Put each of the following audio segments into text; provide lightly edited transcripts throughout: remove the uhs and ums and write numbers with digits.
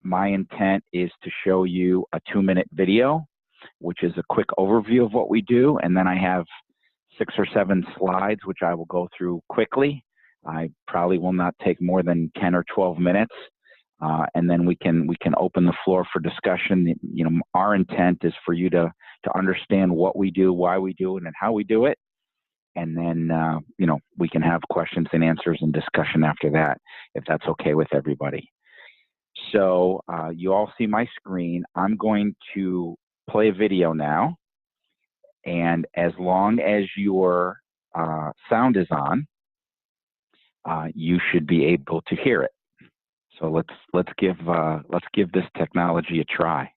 my intent is to show you a 2-minute video, which is a quick overview of what we do. And then I have 6 or 7 slides, which I will go through quickly. I probably will not take more than 10 or 12 minutes. And then we can open the floor for discussion. You know, our intent is for you to understand what we do, why we do it, and how we do it. And then, you know, we can have questions and answers and discussion after that, if that's okay with everybody. So you all see my screen. I'm going to play a video now. And as long as your sound is on, you should be able to hear it. So let's give this technology a try.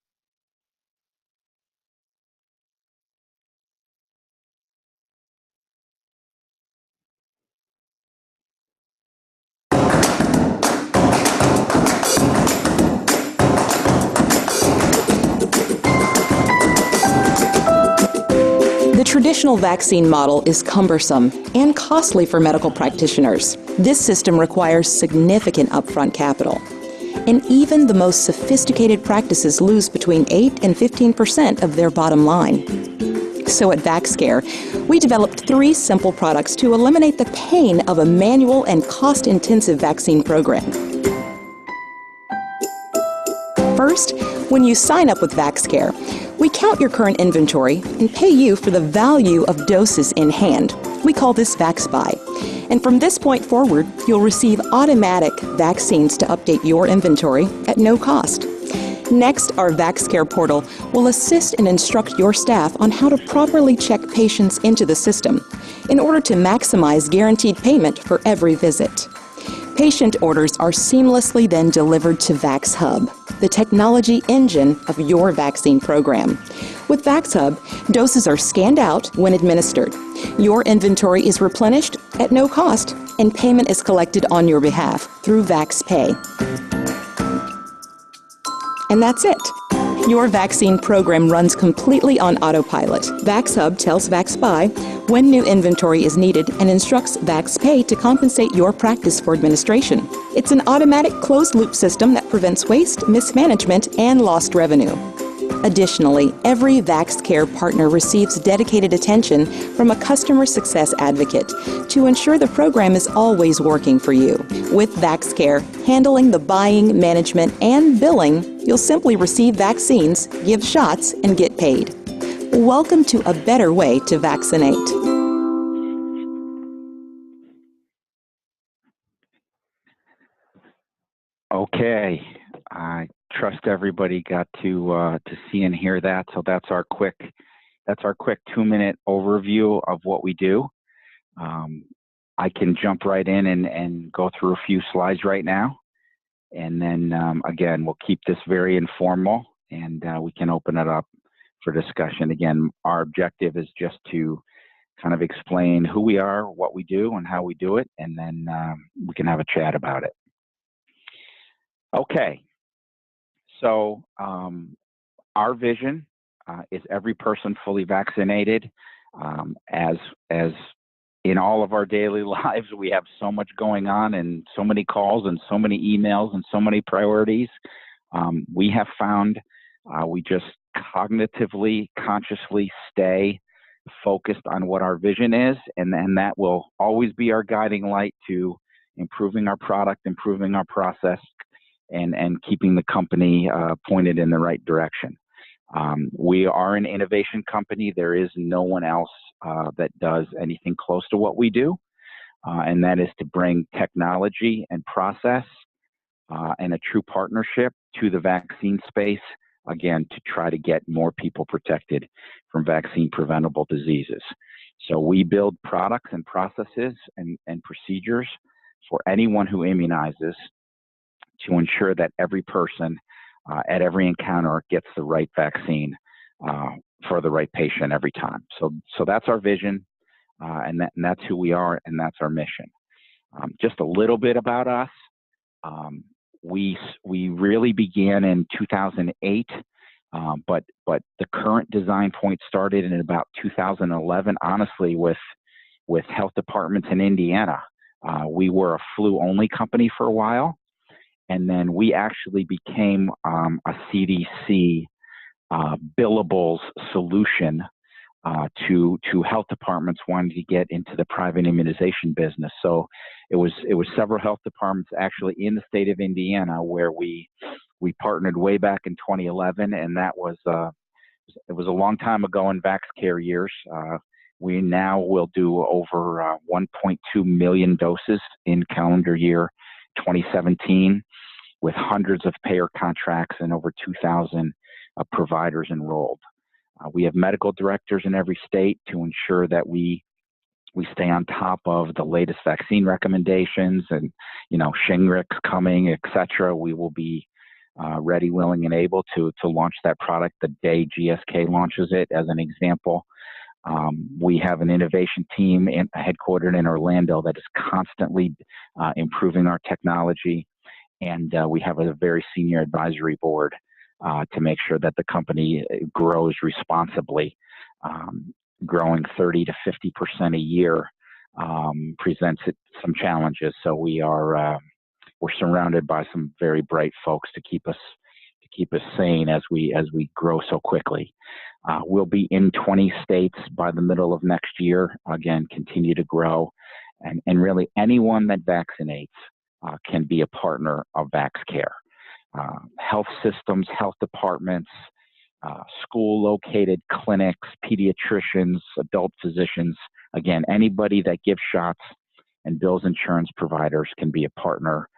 The traditional vaccine model is cumbersome and costly for medical practitioners. This system requires significant upfront capital. And even the most sophisticated practices lose between 8 and 15% of their bottom line. So at VaxCare, we developed 3 simple products to eliminate the pain of a manual and cost-intensive vaccine program. First, when you sign up with VaxCare, we count your current inventory and pay you for the value of doses in hand. We call this VaxBuy. And from this point forward, you'll receive automatic vaccines to update your inventory at no cost. Next, our VaxCare portal will assist and instruct your staff on how to properly check patients into the system in order to maximize guaranteed payment for every visit. Patient orders are seamlessly then delivered to VaxHub, the technology engine of your vaccine program. With VaxHub, doses are scanned out when administered. Your inventory is replenished at no cost, and payment is collected on your behalf through VaxPay. And that's it. Your vaccine program runs completely on autopilot. VaxHub tells VaxBuy when new inventory is needed and instructs VaxPay to compensate your practice for administration. It's an automatic closed-loop system that prevents waste, mismanagement, and lost revenue. Additionally, every VaxCare partner receives dedicated attention from a customer success advocate to ensure the program is always working for you. With VaxCare, handling the buying, management, and billing, you'll simply receive vaccines, give shots, and get paid. Welcome to a better way to vaccinate. Okay, I trust everybody got to see and hear that. So that's our quick 2-minute overview of what we do. I can jump right in and go through a few slides right now, and then again we'll keep this very informal, and we can open it up for discussion. Again, our objective is just to kind of explain who we are, what we do, and how we do it, and then we can have a chat about it. Okay, so our vision is every person fully vaccinated. As in all of our daily lives, we have so much going on and so many calls and so many emails and so many priorities. We have found we just cognitively, consciously stay focused on what our vision is, and that will always be our guiding light to improving our product, improving our process, and keeping the company pointed in the right direction. We are an innovation company. There is no one else that does anything close to what we do, and that is to bring technology and process and a true partnership to the vaccine space, again, to try to get more people protected from vaccine-preventable diseases. So we build products and processes and procedures for anyone who immunizes to ensure that every person at every encounter gets the right vaccine for the right patient every time. So that's our vision, and that's who we are, and that's our mission. Just a little bit about us. We really began in 2008, but the current design point started in about 2011, honestly, with health departments in Indiana. We were a flu-only company for a while, and then we actually became a CDC billables solution to health departments wanting to get into the private immunization business. So it was several health departments actually in the state of Indiana where we partnered way back in 2011, and that was it was a long time ago in VaxCare years. We now will do over 1.2 million doses in calendar year 2017, with hundreds of payer contracts and over 2,000 providers enrolled. We have medical directors in every state to ensure that we stay on top of the latest vaccine recommendations, and Shingrix coming, etc. We will be ready, willing, and able to launch that product the day GSK launches it, as an example. We have an innovation team headquartered in Orlando that is constantly improving our technology, and we have a very senior advisory board to make sure that the company grows responsibly. Growing 30 to 50% a year presents some challenges. So we're surrounded by some very bright folks to keep us sane as we grow so quickly. We'll be in 20 states by the middle of next year. Again, continue to grow, and really anyone that vaccinates can be a partner of VaxCare. Health systems, health departments, school-located clinics, pediatricians, adult physicians. Again, anybody that gives shots and bills insurance providers can be a partner.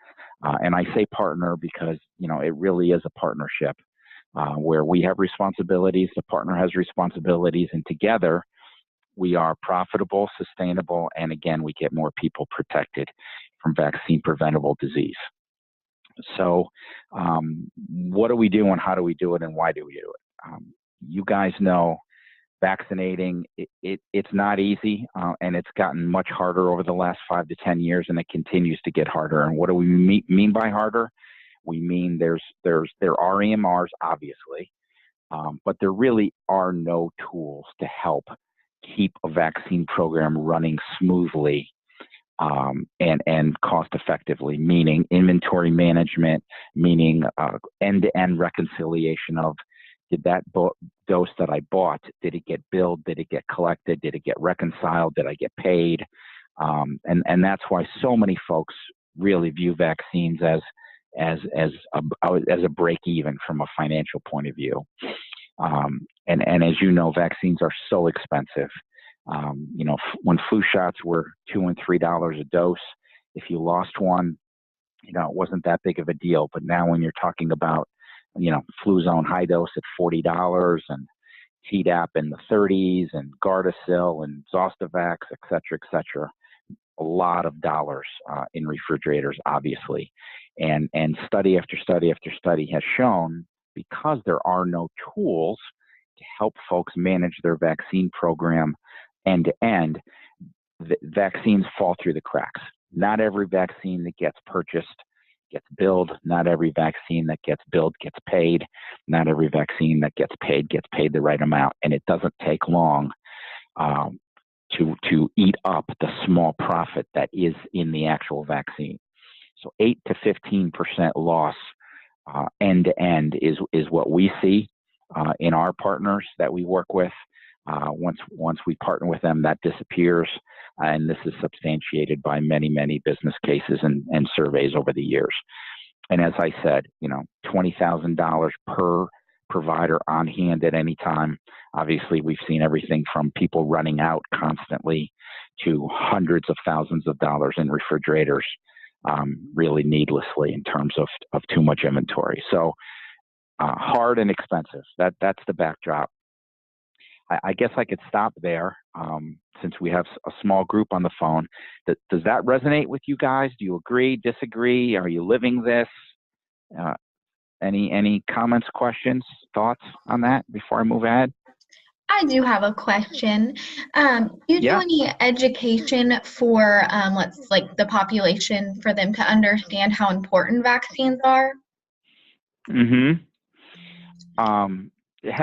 And I say partner because, it really is a partnership where we have responsibilities, the partner has responsibilities, and together we are profitable, sustainable, and again, we get more people protected from vaccine-preventable disease. So what do we do, and how do we do it, and why do we do it? You guys know vaccinating, it's not easy, and it's gotten much harder over the last 5 to 10 years, and it continues to get harder. And what do we mean by harder? We mean there are EMRs, obviously, but there really are no tools to help keep a vaccine program running smoothly and cost effectively, meaning inventory management, meaning end-to-end reconciliation of, did that dose that I bought, did it get billed, did it get collected, did it get reconciled, did I get paid? And that's why so many folks really view vaccines as a break even from a financial point of view. And as you know, vaccines are so expensive. When flu shots were $2 and $3 a dose, if you lost one, it wasn't that big of a deal. But now when you're talking about, Fluzone high dose at $40 and Tdap in the 30s and Gardasil and Zostavax, et cetera, a lot of dollars in refrigerators, obviously. And study after study after study has shown, because there are no tools to help folks manage their vaccine program end to end, vaccines fall through the cracks. Not every vaccine that gets purchased gets billed. Not every vaccine that gets billed gets paid. Not every vaccine that gets paid the right amount. And it doesn't take long to eat up the small profit that is in the actual vaccine. So 8 to 15% loss end to end is what we see in our partners that we work with. Once we partner with them, that disappears, and this is substantiated by many business cases and surveys over the years. And as I said, $20,000 per provider on hand at any time. Obviously, we've seen everything from people running out constantly to hundreds of thousands of dollars in refrigerators, really needlessly in terms of too much inventory. So hard and expensive. That's the backdrop. I guess I could stop there since we have a small group on the phone. Does that resonate with you guys? Do you agree, disagree? Are you living this? Any comments, questions, thoughts on that before I move ahead? I do have a question. You do any education for the population for them to understand how important vaccines are? Mm-hmm.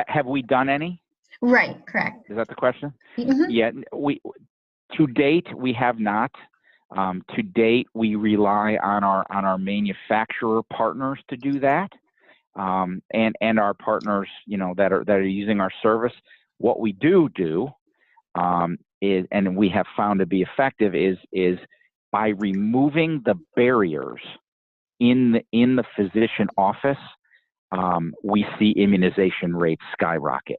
Have we done any? Right, correct. Is that the question? Mm-hmm. Yeah, to date, we have not. To date, we rely on our manufacturer partners to do that, and our partners, that are using our service. What we do is, and we have found to be effective, is by removing the barriers in the physician office, we see immunization rates skyrocket.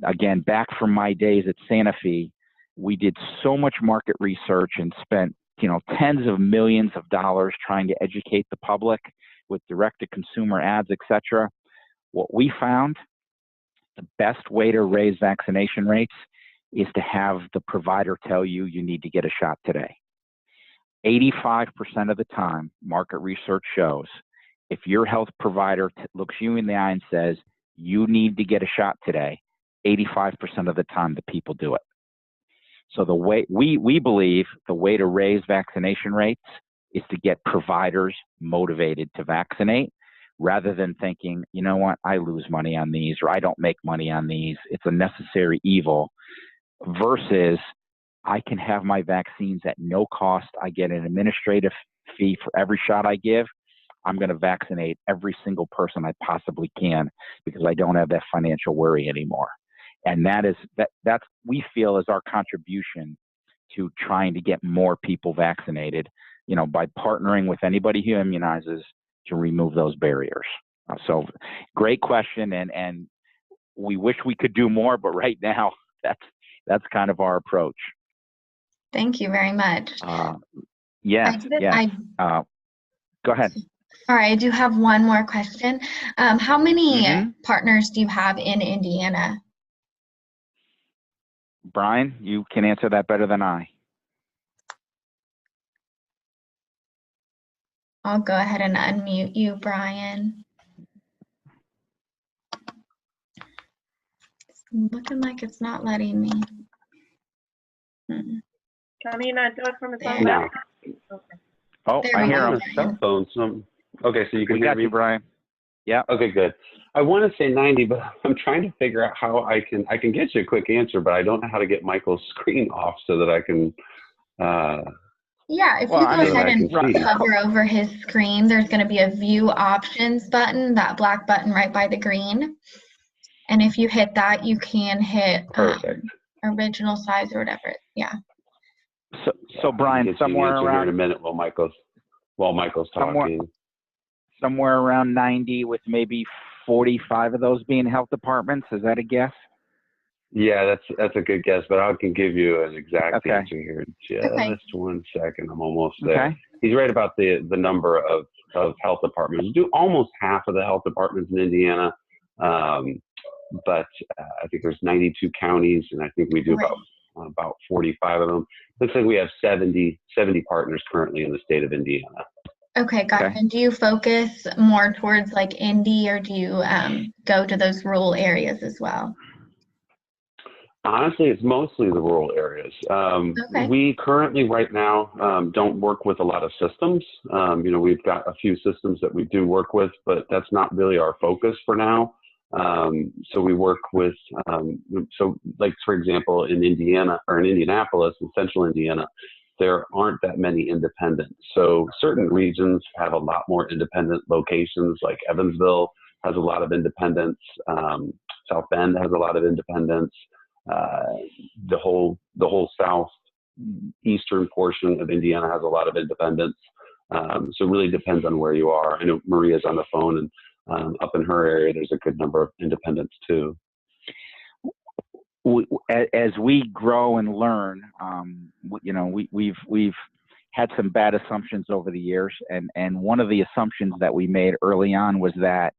Again, back from my days at Sanofi, we did so much market research and spent, tens of millions of dollars trying to educate the public with direct-to-consumer ads, etc. What we found, the best way to raise vaccination rates is to have the provider tell you need to get a shot today. 85% of the time, market research shows, if your health provider looks you in the eye and says, you need to get a shot today, 85% of the time the people do it. So the way we believe the way to raise vaccination rates is to get providers motivated to vaccinate, rather than thinking, you know what, I lose money on these, or I don't make money on these, it's a necessary evil, versus I can have my vaccines at no cost. I get an administrative fee for every shot I give. I'm going to vaccinate every single person I possibly can because I don't have that financial worry anymore. And that's we feel is our contribution to trying to get more people vaccinated, by partnering with anybody who immunizes to remove those barriers. So great question. And we wish we could do more, but right now that's kind of our approach. Thank you very much. Yes. Go ahead. Sorry, I do have one more question. How many partners do you have in Indiana? Brian, you can answer that better than I. I'll go ahead and unmute you, Brian. It's looking like it's not letting me. Can you not do it from his phone? No. Okay. Oh, There I we hear go. him. Cell phone. Okay, so you can We hear got me, you, Brian. Yeah. Okay, good. I want to say 90, but I'm trying to figure out how I can get you a quick answer, but I don't know how to get Michael's screen off so that I can. Yeah, if you go ahead and hover over his screen, there's going to be a view options button, that black button right by the green. And if you hit that, you can hit original size or whatever. Yeah. So Brian, somewhere around here in a minute while Michael's talking. Somewhere around 90, with maybe 45 of those being health departments. Is that a guess? Yeah, that's a good guess, but I can give you an exact answer here. Just Okay. 1 second. I'm almost there. Okay. He's right about the number of health departments. We do almost half of the health departments in Indiana, but I think there's 92 counties, and I think we do about 45 of them. Looks like we have 70 partners currently in the state of Indiana. Okay, got it. And do you focus more towards like Indy, or do you go to those rural areas as well? Honestly, it's mostly the rural areas. We currently right now don't work with a lot of systems. We've got a few systems that we do work with, but that's not really our focus for now. So we work with, like for example, in Indiana or in Indianapolis, in central Indiana, there aren't that many independents. So certain regions have a lot more independent locations, like Evansville has a lot of independents. South Bend has a lot of independents. The whole southeastern portion of Indiana has a lot of independents. So it really depends on where you are. I know Maria's on the phone, and up in her area, there's a good number of independents too. As we grow and learn, we've had some bad assumptions over the years, and one of the assumptions that we made early on was that,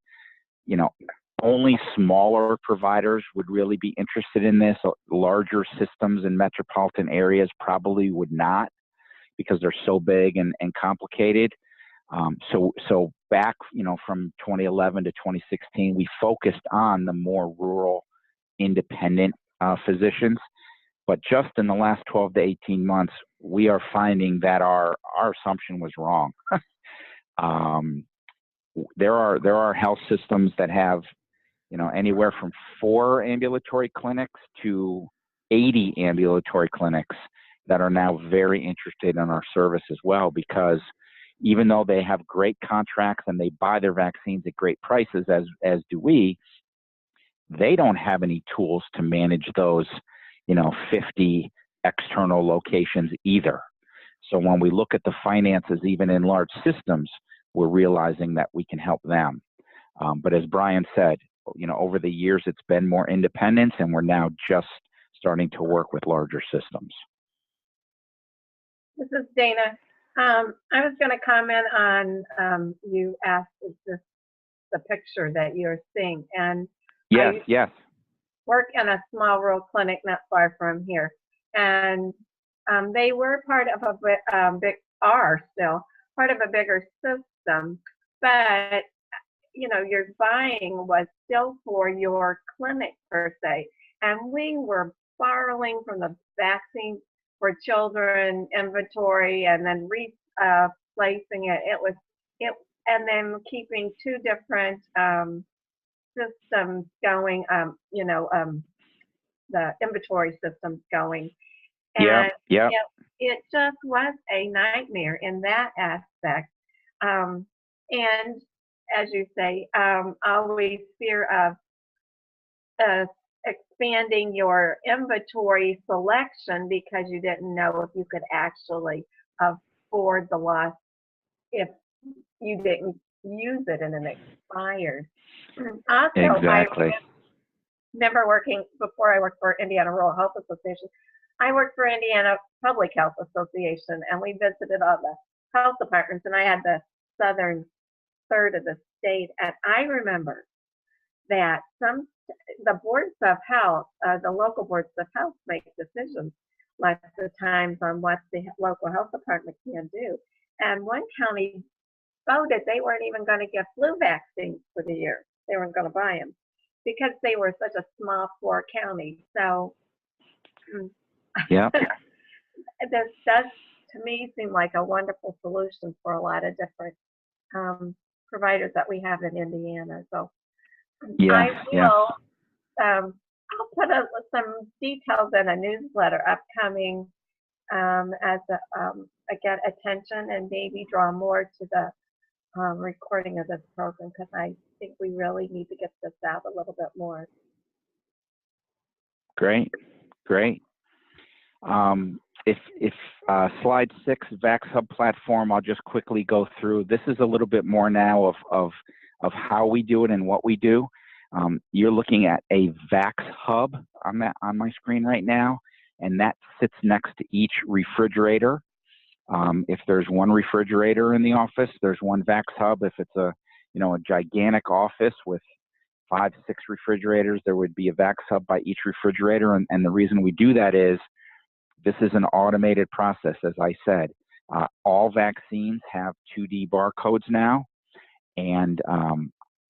only smaller providers would really be interested in this. Larger systems in metropolitan areas probably would not, because they're so big and complicated. So back, from 2011 to 2016, we focused on the more rural, independent physicians. But just in the last 12 to 18 months, we are finding that our assumption was wrong. There are health systems that have, anywhere from 4 ambulatory clinics to 80 ambulatory clinics, that are now very interested in our service as well, because even though they have great contracts and they buy their vaccines at great prices, as do we, they don't have any tools to manage those, 50 external locations either. So when we look at the finances, even in large systems, we're realizing that we can help them. But as Brian said, over the years, it's been more independence, and we're now just starting to work with larger systems. This is Dana. I was going to comment on, you asked, is this the picture that you're seeing? And yes, I work in a small rural clinic not far from here. And they were part of part of a bigger system, but your buying was still for your clinic per se. And we were borrowing from the vaccine for children inventory and then replacing it. And then keeping two different systems going, the inventory systems going. And it just was a nightmare in that aspect. And as you say, always fear of expanding your inventory selection because you didn't know if you could actually afford the loss if you didn't use it and it expired. Also, exactly. I remember working, before I worked for Indiana Rural Health Association, I worked for Indiana Public Health Association, and we visited all the health departments, and I had the southern third of the state, and I remember that the boards of health, the local boards of health make decisions lots of times on what the local health department can do. And one county voted they weren't even going to give flu vaccines for the year. They weren't going to buy them because they were such a small, poor county. So this does, to me, seem like a wonderful solution for a lot of different providers that we have in Indiana. So I will, I'll put some details in a newsletter upcoming as get attention and maybe draw more to the recording of this program, because I think we really need to get this out a little bit more. Great. If slide 6, VaxHub platform, I'll just quickly go through. This is a little bit more now of how we do it and what we do. You're looking at a VaxHub on my screen right now, and that sits next to each refrigerator. If there's one refrigerator in the office, there's one VaxHub. If it's a gigantic office with 5-6 refrigerators, there would be a VaxHub by each refrigerator. And the reason we do that is this is an automated process. As I said, all vaccines have 2D barcodes now, and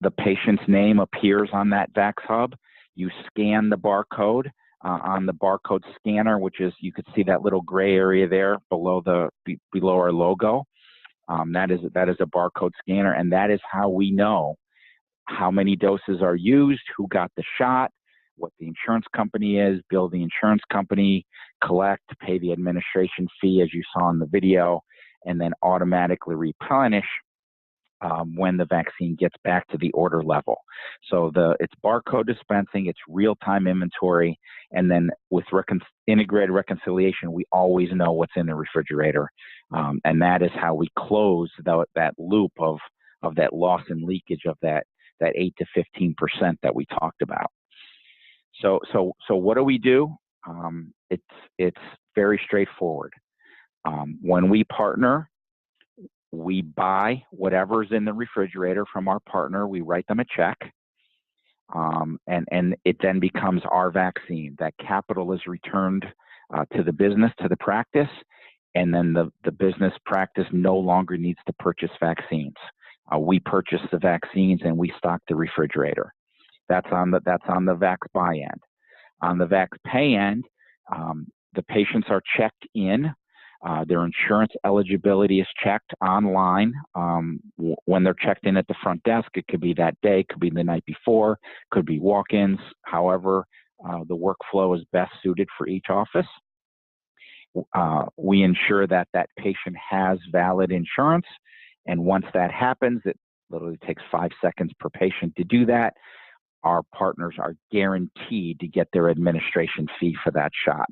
the patient's name appears on that VaxHub. You scan the barcode on the barcode scanner, which is, you could see that little gray area there below our logo. That is a barcode scanner, and that is how we know how many doses are used, who got the shot, what the insurance company is, bill the insurance company, collect, pay the administration fee as you saw in the video, and then automatically replenish when the vaccine gets back to the order level. So it's barcode dispensing, it's real-time inventory, and then with integrated reconciliation, we always know what's in the refrigerator. And that is how we close that loop of that loss and leakage of that 8 to 15% that we talked about. So what do? It's very straightforward. When we partner, we buy whatever's in the refrigerator from our partner. We write them a check, and it then becomes our vaccine. That capital is returned to the business, to the practice, and then the business practice no longer needs to purchase vaccines. We purchase the vaccines and we stock the refrigerator. That's on the Vax buy end. On the Vax pay end, the patients are checked in. Their insurance eligibility is checked online. When they're checked in at the front desk, it could be that day, could be the night before, could be walk-ins. However, the workflow is best suited for each office. we ensure that that patient has valid insurance. And once that happens, it literally takes 5 seconds per patient to do that. Our partners are guaranteed to get their administration fee for that shot.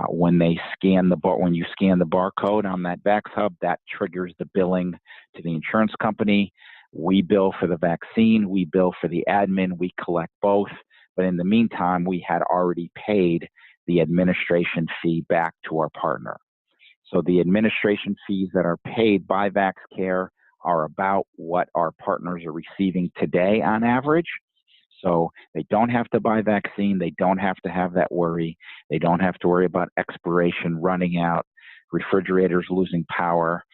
When you scan the barcode on that VaxHub, that triggers the billing to the insurance company. We bill for the vaccine, we bill for the admin, we collect both. But in the meantime, we had already paid the administration fee back to our partner. So the administration fees that are paid by VaxCare are about what our partners are receiving today on average. So they don't have to buy vaccine. They don't have to have that worry. They don't have to worry about expiration running out, refrigerators losing power,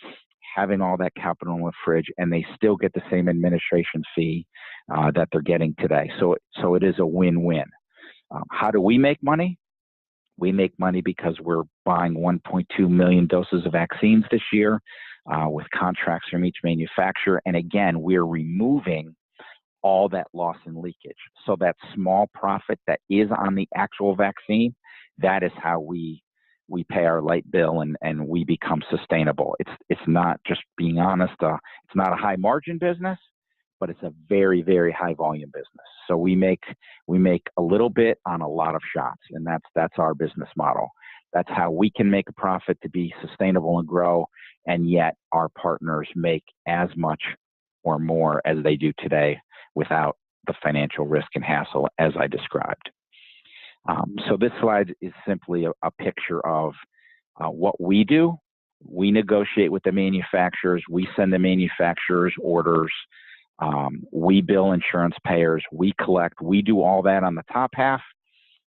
having all that capital in the fridge, and they still get the same administration fee that they're getting today. So it is a win-win. How do we make money? We make money because we're buying 1.2 million doses of vaccines this year with contracts from each manufacturer. And again, we're removing all that loss and leakage. So that small profit that is on the actual vaccine, that is how we pay our light bill and we become sustainable. It's not, just being honest, it's not a high margin business, but it's a very, very high volume business. So we make a little bit on a lot of shots, and that's our business model. That's how we can make a profit to be sustainable and grow, and yet our partners make as much or more as they do today without the financial risk and hassle as I described. So this slide is simply a picture of what we do. We negotiate with the manufacturers. We send the manufacturers orders. We bill insurance payers. We collect. We do all that on the top half.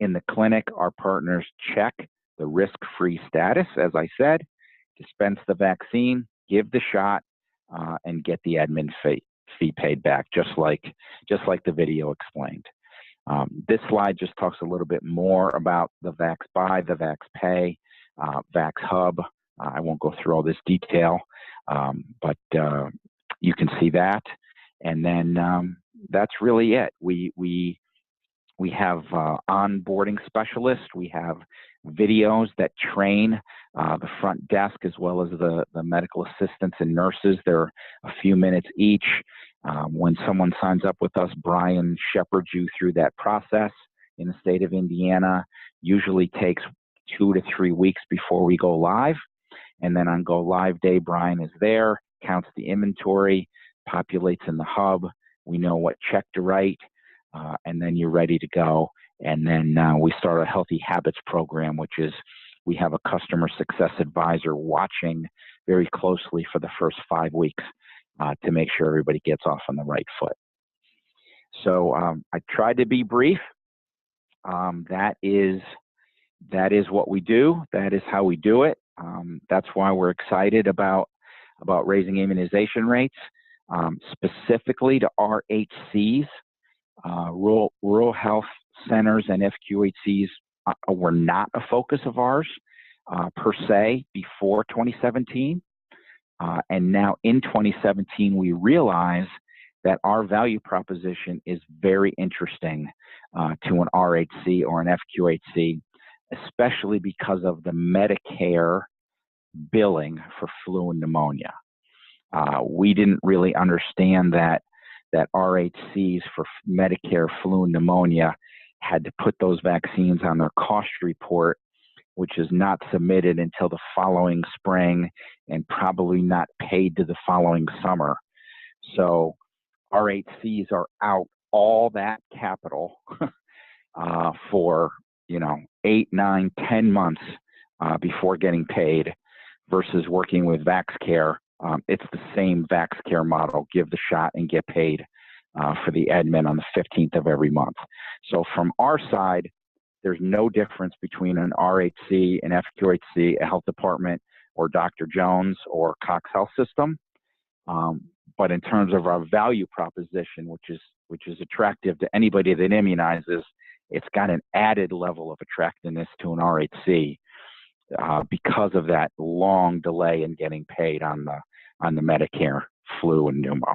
In the clinic, our partners check the risk-free status, as I said, dispense the vaccine, give the shot, and get the admin fee paid back, just like the video explained. This slide just talks a little bit more about the VaxBuy, the VaxPay, VaxHub. I won't go through all this detail, but you can see that. And then that's really it. We have onboarding specialists. We have videos that train the front desk as well as the medical assistants and nurses. They're a few minutes each. When someone signs up with us, Brian shepherds you through that process in the state of Indiana. Usually takes 2 to 3 weeks before we go live. And then on go live day, Brian is there, counts the inventory, populates in the hub. We know what check to write, and then you're ready to go. And then we start a healthy habits program, which is we have a customer success advisor watching very closely for the first 5 weeks to make sure everybody gets off on the right foot. So I tried to be brief. That is what we do. That is how we do it. That's why we're excited about raising immunization rates, specifically to RHCs. Rural health centers and FQHCs were not a focus of ours per se before 2017. And now in 2017, we realize that our value proposition is very interesting to an RHC or an FQHC, especially because of the Medicare billing for flu and pneumonia. We didn't really understand that RHCs for Medicare flu and pneumonia had to put those vaccines on their cost report, which is not submitted until the following spring and probably not paid to the following summer. So RHCs are out all that capital for 8, 9, 10 months before getting paid, versus working with VaxCare. It's the same VaxCare model: give the shot and get paid for the admin on the 15th of every month. So from our side, there's no difference between an RHC, an FQHC, a health department, or Dr. Jones or Cox Health System. But in terms of our value proposition, which is attractive to anybody that immunizes, it's got an added level of attractiveness to an RHC because of that long delay in getting paid on the Medicare flu and pneumo.